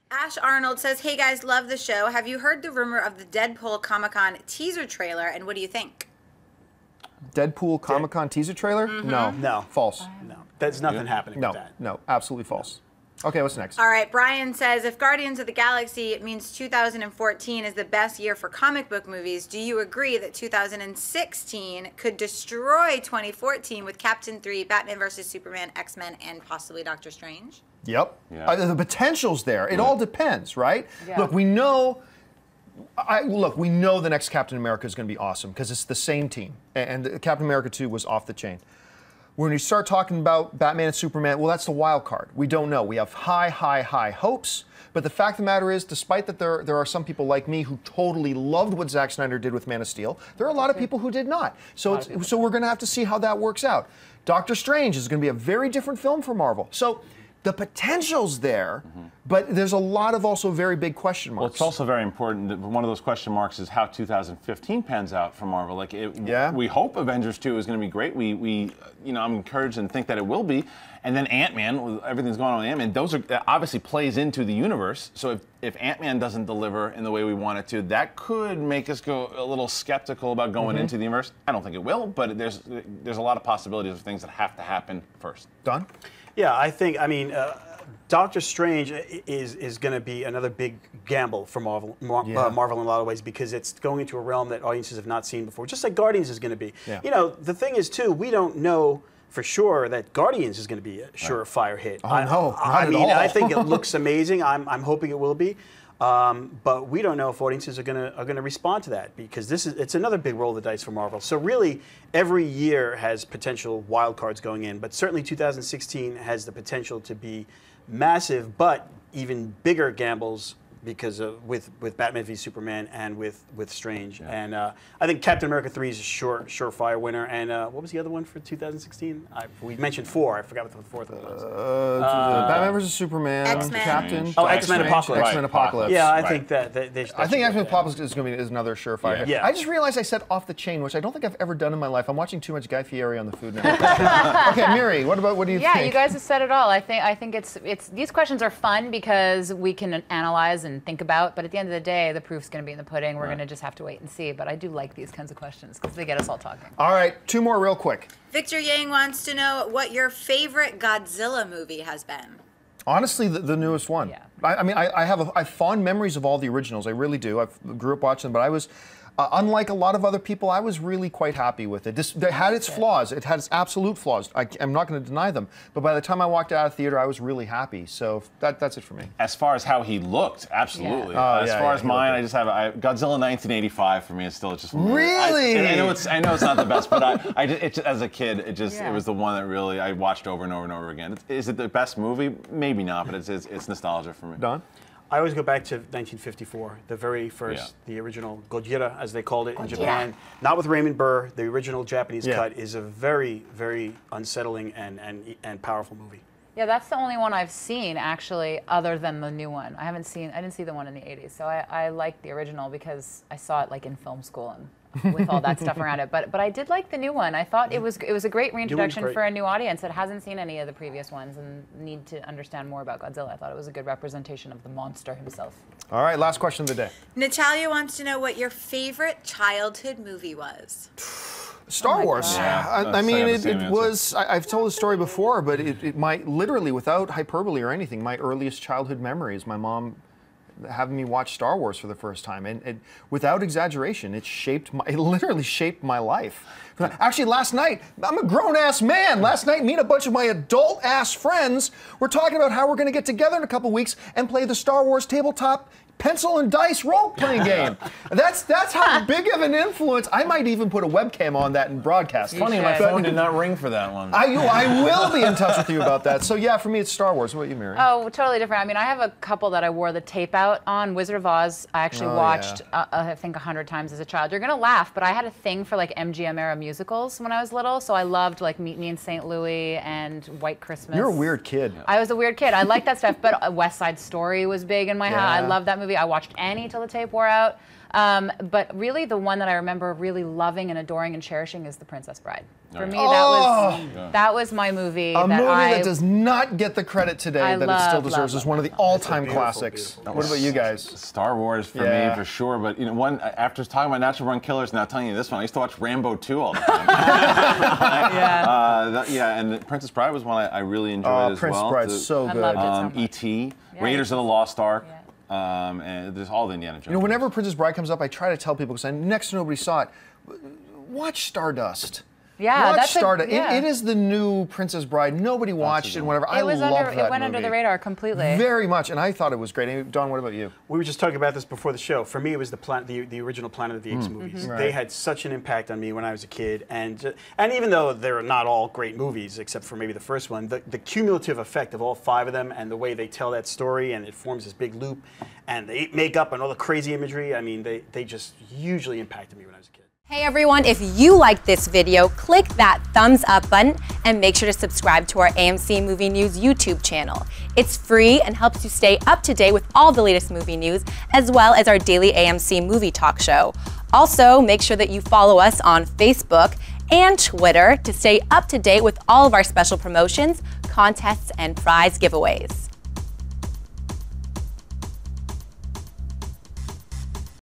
Ash Arnold says, hey guys, love the show. Have you heard the rumor of the Deadpool Comic-Con teaser trailer, and what do you think? Deadpool Comic-Con teaser trailer? No. No. False. No. There's nothing happening with that. No, absolutely false. Okay, what's next? All right, Brian says, if Guardians of the Galaxy means 2014 is the best year for comic book movies, do you agree that 2016 could destroy 2014 with Captain 3, Batman vs. Superman, X-Men, and possibly Doctor Strange? Yep. Yeah. The potential's there. It all depends, right? Yeah. Look, we know. We know the next Captain America is going to be awesome because it's the same team, and Captain America 2 was off the chain. When you start talking about Batman and Superman, well, that's the wild card. We don't know. We have high hopes, but the fact of the matter is, despite that there are some people like me who totally loved what Zack Snyder did with Man of Steel, there are a lot of people who did not. So we're going to have to see how that works out. Doctor Strange is going to be a very different film for Marvel. So the potential's there, but there's a lot of also very big question marks. Well, it's also very important that one of those question marks is how 2015 pans out for Marvel. Like, we hope Avengers 2 is going to be great. I'm encouraged and think that it will be. And then Ant-Man, everything's going on with Ant-Man. That obviously plays into the universe. So if Ant-Man doesn't deliver in the way we want it to, that could make us go a little skeptical about going into the universe. I don't think it will, but there's a lot of possibilities of things that have to happen first. Don? Yeah, I mean, Doctor Strange is going to be another big gamble for Marvel in a lot of ways, because it's going into a realm that audiences have not seen before, just like Guardians is going to be. Yeah. You know, the thing is, too, we don't know for sure that Guardians is going to be a surefire hit. Oh, no, I mean, I think it looks amazing. I'm hoping it will be. But we don't know if audiences are going to respond to that, because it's another big roll of the dice for Marvel. So really, every year has potential wild cards going in, but certainly 2016 has the potential to be massive, but even bigger gambles because of with Batman v Superman and with Strange. Yeah. And I think Captain America 3 is a surefire winner. And what was the other one for 2016? We mentioned 4. I forgot what the fourth one was. Batman vs Superman, X-Men. Captain. X-Men Apocalypse. X-Men Apocalypse. Yeah, I think that I think X-Men Apocalypse is going to be another surefire hit. Yeah. I just realized I said off the chain, which I don't think I've ever done in my life. I'm watching too much Guy Fieri on the Food Network. Okay, Miri, what do you think? Yeah, you guys have said it all. I think it's these questions are fun because we can analyze and think about, but at the end of the day, the proof's going to be in the pudding. We're going to just have to wait and see. But I do like these kinds of questions because they get us all talking. All right, 2 more real quick. Victor Yang wants to know what your favorite Godzilla movie has been. Honestly, the newest one. Yeah. I mean, I have fond memories of all the originals. I really do. I grew up watching them, but I was, unlike a lot of other people, I was really quite happy with it. It had its flaws. It had its absolute flaws. I'm not going to deny them. But by the time I walked out of theater, I was really happy. So that's it for me. As far as how he looked, absolutely. Yeah. As far as mine, I just have Godzilla 1985 for me. Is still just really. I know it's not the best, but as a kid, it was the one that really I watched over and over and over again. Is it the best movie? Maybe not, but it's nostalgia for me. Don? I always go back to 1954, the very first, the original Gojira, as they called it in Japan. Not with Raymond Burr. The original Japanese cut is a very, very unsettling and powerful movie. Yeah, that's the only one I've seen, actually, other than the new one. I didn't see the one in the 80s, so I liked the original because I saw it like in film school and with all that stuff around it. But I did like the new one. I thought it was a great reintroduction for a new audience that hasn't seen any of the previous ones and need to understand more about Godzilla. I thought it was a good representation of the monster himself. All right, last question of the day. Natalia wants to know what your favorite childhood movie was. Star Wars. Yeah, I mean, it was. I've told the story before, but it might literally, without hyperbole or anything, my earliest childhood memory is my mom having me watch Star Wars for the first time, and without exaggeration, it literally shaped my life. Actually, last night, I'm a grown-ass man. Last night, me and a bunch of my adult-ass friends were talking about how we're going to get together in a couple weeks and play the Star Wars tabletop pencil and dice role-playing game. That's how big of an influence. I might even put a webcam on that and broadcast. It's funny, my phone did not ring for that one. I will be in touch with you about that. So yeah, for me, it's Star Wars. What about you, Mary? Oh, totally different. I mean, I have a couple that I wore the tape out on. Wizard of Oz, I actually watched, I think, 100 times as a child. You're going to laugh, but I had a thing for, like, MGM-era musicals when I was little, so I loved, like, Meet Me in St. Louis and White Christmas. You're a weird kid. I was a weird kid. I liked that stuff, but West Side Story was big in my house. I loved that movie. I watched Annie till the tape wore out. But really, the one that I remember really loving and adoring and cherishing is The Princess Bride. For me, that was my movie. That does not get the credit today that it still deserves. It's one of the all-time classics. Beautiful. What about you guys? Star Wars for me, for sure. But you know, after talking about Natural Born Killers, now telling you this one, I used to watch Rambo 2 all the time. And Princess Bride was one I really enjoyed as well. Princess Bride's so good. I loved it so E.T., Raiders of the Lost Ark. And there's all the Indiana Jones. You know, whenever Princess Bride comes up, I try to tell people, because next to nobody saw it, watch Stardust. Yeah, watch that's Stardust. It is the new Princess Bride. Nobody watched it, whatever. I love that movie. It went under the radar completely. Very much, and I thought it was great. Don, what about you? We were just talking about this before the show. For me, it was the original Planet of the Apes movies. Right. They had such an impact on me when I was a kid, and even though they're not all great movies, except for maybe the first one, the cumulative effect of all 5 of them and the way they tell that story, and it forms this big loop, and the ape makeup and all the crazy imagery, I mean, they just hugely impacted me when I was a kid. Hey everyone, if you liked this video, click that thumbs up button and make sure to subscribe to our AMC Movie News YouTube channel. It's free and helps you stay up to date with all the latest movie news, as well as our daily AMC movie talk show. Also, make sure that you follow us on Facebook and Twitter to stay up to date with all of our special promotions, contests, and prize giveaways.